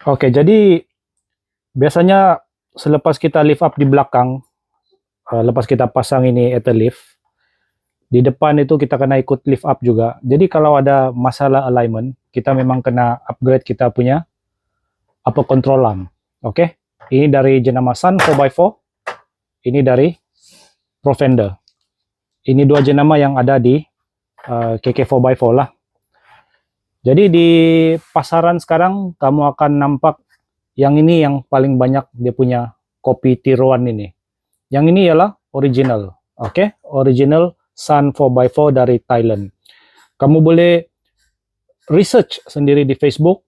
Oke, jadi biasanya selepas kita lift up di belakang, lepas kita pasang ini ether lift, di depan itu kita kena ikut lift up juga. Jadi kalau ada masalah alignment, kita memang kena upgrade kita punya upper control arm. Oke, ini dari jenama Sun 4x4, ini dari Profender. Ini dua jenama yang ada di KK 4x4 lah. Jadi di pasaran sekarang kamu akan nampak yang ini yang paling banyak dia punya kopi tiruan ini. Yang ini ialah original. Oke, original Sun 4x4 dari Thailand. Kamu boleh research sendiri di Facebook.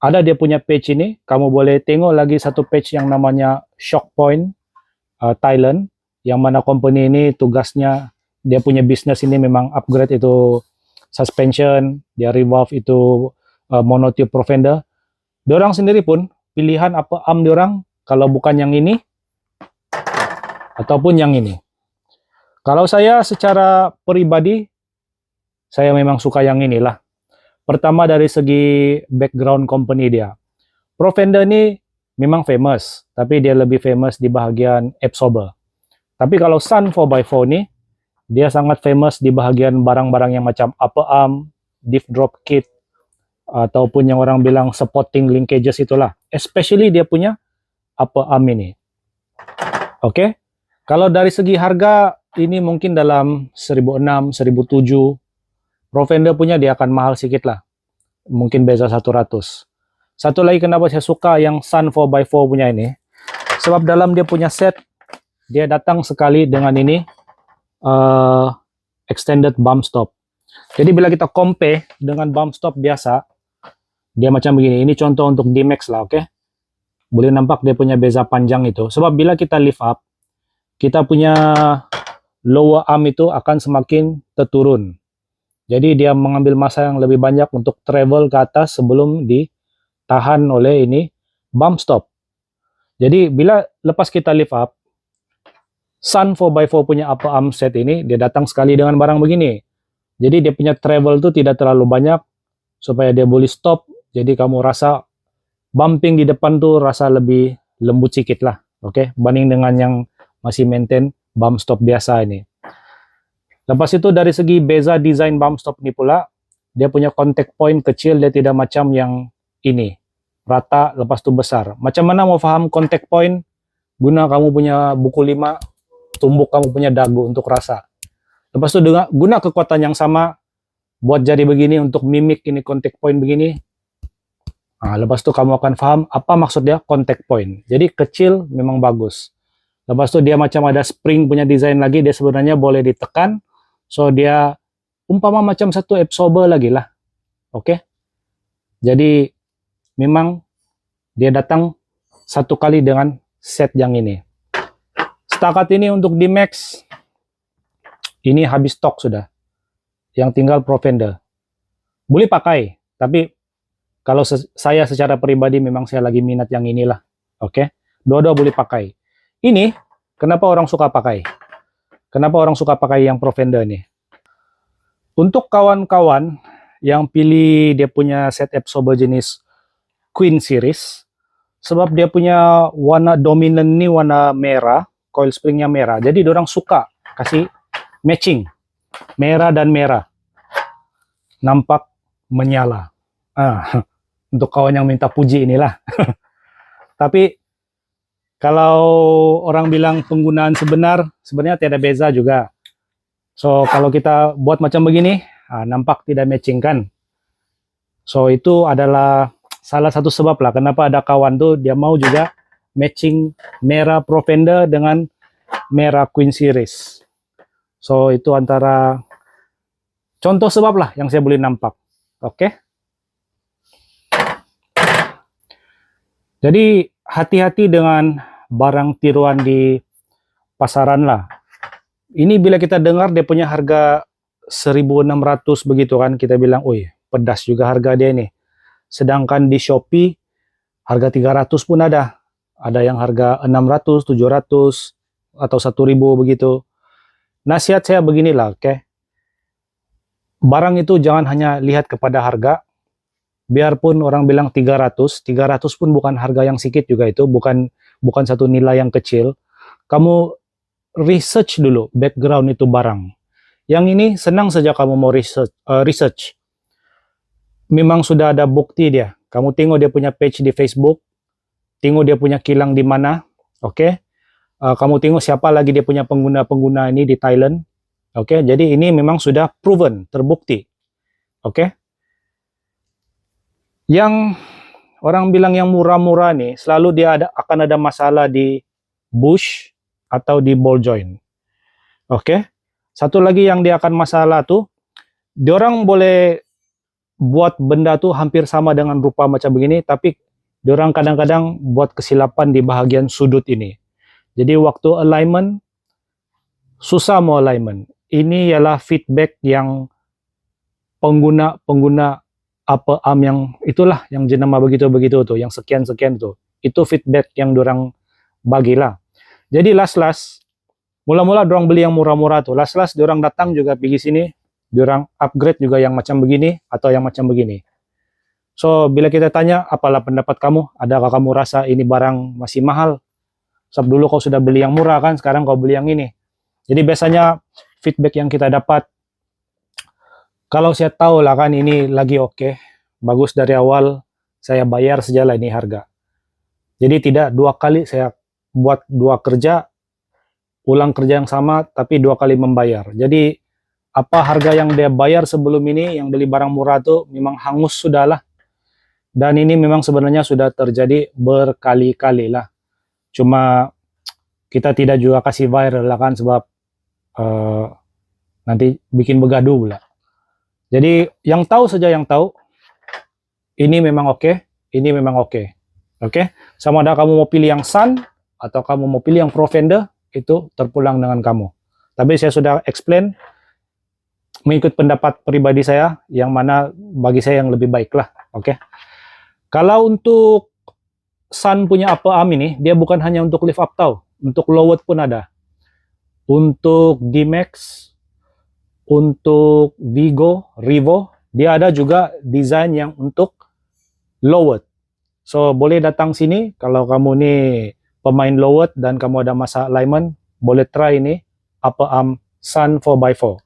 Ada dia punya page ini. Kamu boleh tengok lagi satu page yang namanya Shockpoint Thailand. Yang mana company ini tugasnya, dia punya bisnis ini memang upgrade itu suspension, dia revolve itu monotube Profender. Diorang sendiri pun pilihan apa arm diorang kalau bukan yang ini ataupun yang ini. Kalau saya secara pribadi, saya memang suka yang inilah. Pertama dari segi background company dia. Profender ini memang famous, tapi dia lebih famous di bahagian absorber. Tapi kalau Sun 4x4 ini, dia sangat famous di bahagian barang-barang yang macam upper arm, diff drop kit, ataupun yang orang bilang supporting linkages itulah. Especially dia punya upper arm ini. Oke. Kalau dari segi harga, ini mungkin dalam 1.600, 1.700. Profender punya dia akan mahal sedikit lah. Mungkin beza 100. Satu lagi kenapa saya suka yang Sun 4x4 punya ini. Sebab dalam dia punya set, dia datang sekali dengan ini, extended bump stop. Jadi bila kita compare dengan bump stop biasa, dia macam begini. Ini contoh untuk D-Max lah, oke? Boleh nampak dia punya beza panjang itu. Sebab bila kita lift up, kita punya lower arm itu akan semakin terturun. Jadi dia mengambil masa yang lebih banyak untuk travel ke atas sebelum ditahan oleh ini bump stop. Jadi bila lepas kita lift up, Sun 4x4 punya upper arm set ini, dia datang sekali dengan barang begini. Jadi dia punya travel itu tidak terlalu banyak, supaya dia boleh stop. Jadi kamu rasa bumping di depan tuh rasa lebih lembut sedikit lah. Oke, banding dengan yang masih maintain bump stop biasa ini. Lepas itu dari segi beza desain bump stop ini pula, dia punya contact point kecil, dia tidak macam yang ini. Rata, lepas itu besar. Macam mana mau paham contact point? Guna kamu punya buku 5, tumbuk kamu punya dagu untuk rasa. Lepas itu guna kekuatan yang sama buat jadi begini untuk mimik ini contact point begini. Nah, lepas itu kamu akan paham apa maksud dia contact point. Jadi kecil memang bagus. Lepas itu dia macam ada spring punya desain lagi, dia sebenarnya boleh ditekan. So dia umpama macam satu absorber lagi lah. Oke. Jadi memang dia datang satu kali dengan set yang ini. Setakat ini untuk D-Max, ini habis stok sudah. Yang tinggal Profender. Boleh pakai, tapi kalau saya secara pribadi memang saya lagi minat yang inilah. Oke, dua-dua boleh pakai. Ini, kenapa orang suka pakai? Kenapa orang suka pakai yang Profender ini? Untuk kawan-kawan yang pilih dia punya set absorber jenis Queen Series, sebab dia punya warna dominan ini warna merah, coil springnya merah. Jadi orang suka kasih matching merah dan merah, nampak menyala. Untuk kawan yang minta puji inilah. Tapi kalau orang bilang penggunaan sebenarnya tidak beza juga. So kalau kita buat macam begini, nampak tidak matching kan. So itu adalah salah satu sebab lah kenapa ada kawan tuh dia mau juga matching merah Profender dengan merah Queen Series. So itu antara contoh sebab lah yang saya boleh nampak. Oke. Jadi hati-hati dengan barang tiruan di pasaran lah. Ini bila kita dengar dia punya harga 1.600 begitu kan, kita bilang, "Wih, pedas juga harga dia ini." Sedangkan di Shopee harga 300 pun ada. Ada yang harga 600, 700 atau 1.000 begitu. Nasihat saya beginilah, oke. Barang itu jangan hanya lihat kepada harga, biarpun orang bilang 300 pun bukan harga yang sedikit juga itu, bukan satu nilai yang kecil. Kamu research dulu background itu barang. Yang ini senang saja kamu mau research. Memang sudah ada bukti dia. Kamu tengok dia punya page di Facebook, tengok dia punya kilang di mana, oke? Kamu tengok siapa lagi dia punya pengguna-pengguna ini di Thailand, oke? Jadi ini memang sudah proven, terbukti, oke? Yang orang bilang yang murah-murah nih, selalu dia akan ada masalah di bush atau di ball joint, oke? Satu lagi yang dia akan masalah tuh, diorang boleh buat benda tuh hampir sama dengan rupa macam begini, tapi diorang kadang-kadang buat kesilapan di bahagian sudut ini. Jadi waktu alignment, susah mau alignment. Ini ialah feedback yang pengguna upper arm yang itulah, yang jenama begitu-begitu tuh, yang sekian-sekian tuh. Itu feedback yang diorang bagilah. Jadi last-last, mula-mula diorang beli yang murah-murah tuh. Last-last diorang datang juga pergi sini, diorang upgrade juga yang macam begini atau yang macam begini. So, bila kita tanya, apalah pendapat kamu? Adakah kamu rasa ini barang masih mahal? Sebab dulu kau sudah beli yang murah kan, sekarang kau beli yang ini. Jadi biasanya feedback yang kita dapat, kalau saya tahu lah kan ini lagi oke, bagus dari awal, saya bayar sajalah ini harga. Jadi tidak dua kali saya buat dua kerja, ulang kerja yang sama, tapi dua kali membayar. Jadi apa harga yang dia bayar sebelum ini, yang beli barang murah tuh memang hangus sudahlah. Dan ini memang sebenarnya sudah terjadi berkali-kali lah. Cuma kita tidak juga kasih viral lah kan, sebab nanti bikin begaduh pula. Jadi yang tahu saja yang tahu, ini memang oke, ini memang oke. Oke? Sama ada kamu mau pilih yang Sun, atau kamu mau pilih yang Pro Fender, itu terpulang dengan kamu. Tapi saya sudah explain, mengikut pendapat pribadi saya, yang mana bagi saya yang lebih baik lah, oke? Kalau untuk Sun punya upper arm ini, dia bukan hanya untuk lift up tau, untuk lowered pun ada. Untuk D-Max, untuk Vigo, Revo, dia ada juga desain yang untuk lowered. So, boleh datang sini, kalau kamu nih pemain lowered dan kamu ada masalah alignment, boleh try ini, upper arm Sun 4x4.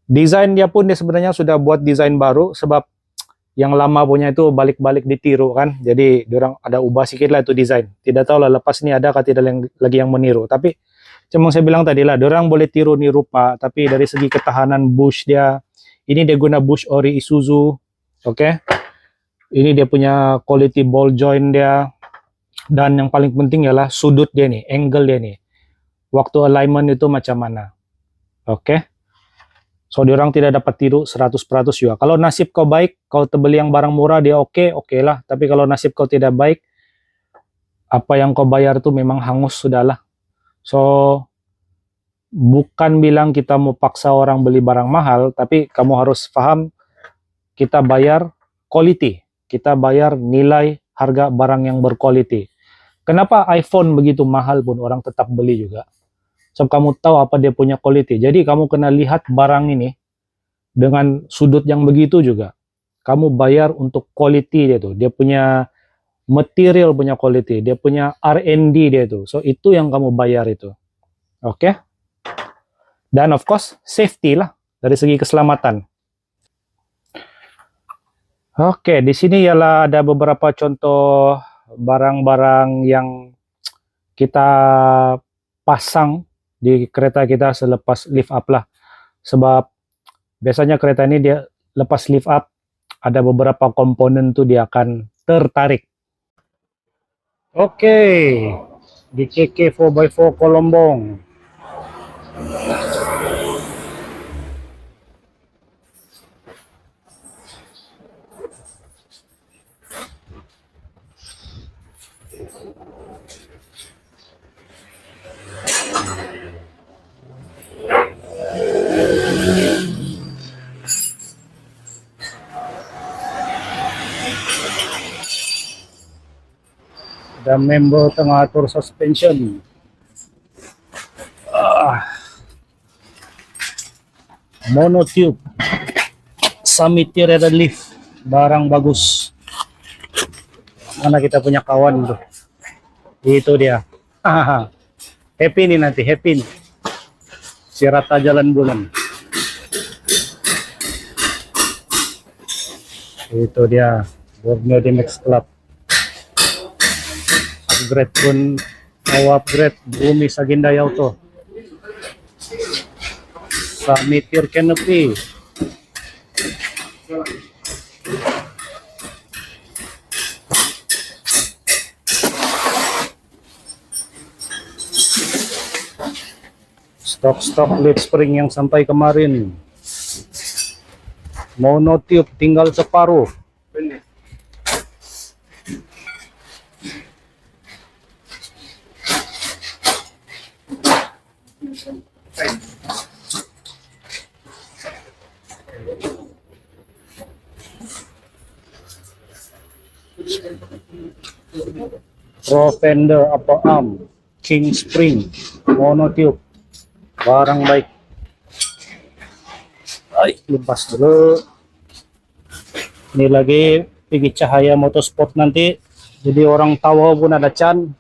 Desain dia pun dia sebenarnya sudah buat desain baru, sebab yang lama punya itu balik-balik ditiru kan. Jadi diorang ada ubah sedikit lah itu desain. Tidak tahu lah lepas ini ada atau tidak lagi yang meniru. Tapi cuma saya bilang tadi lah, diorang boleh tiru nih rupa, tapi dari segi ketahanan bush dia, ini dia guna bush ori Isuzu, oke? Ini dia punya quality ball joint dia, dan yang paling penting ialah sudut dia nih, angle dia nih. Waktu alignment itu macam mana, oke? So, diorang tidak dapat tiru 100% juga. Kalau nasib kau baik, kau terbeli yang barang murah, dia oke lah. Tapi kalau nasib kau tidak baik, apa yang kau bayar itu memang hangus sudahlah. So, bukan bilang kita mau paksa orang beli barang mahal, tapi kamu harus paham, kita bayar quality. Kita bayar nilai harga barang yang berquality. Kenapa iPhone begitu mahal pun orang tetap beli juga? So, kamu tahu apa dia punya quality. Jadi kamu kena lihat barang ini dengan sudut yang begitu juga. Kamu bayar untuk quality dia tuh. Dia punya material punya quality. Dia punya R&D dia tuh. So itu yang kamu bayar itu. Oke? Dan of course safety lah dari segi keselamatan. Oke, di sini ialah ada beberapa contoh barang-barang yang kita pasang di kereta kita selepas lift up lah. Sebab biasanya kereta ini dia lepas lift up, ada beberapa komponen tuh dia akan tertarik. Oke, di KK 4x4 Kolombong. Ada member tengah atur suspension. Monotube Summit Tirada Lift. barang bagus. Mana kita punya kawan tuh. Itu dia. Happy nih nanti, happy nih. Si Rata Jalan Bulan. Itu dia, Borneo DMX Club. Upgrade pun mau upgrade Bumi Saginda Auto. Samitir Canopy. Stok-stok lead spring yang sampai kemarin. Monotube tinggal separuh. Pro Fender Upper Arm, King Spring, Monotube. Barang baik. Ay, lepas dulu. Ini lagi pergi cahaya motorsport nanti. Jadi orang tahu pun ada Chan.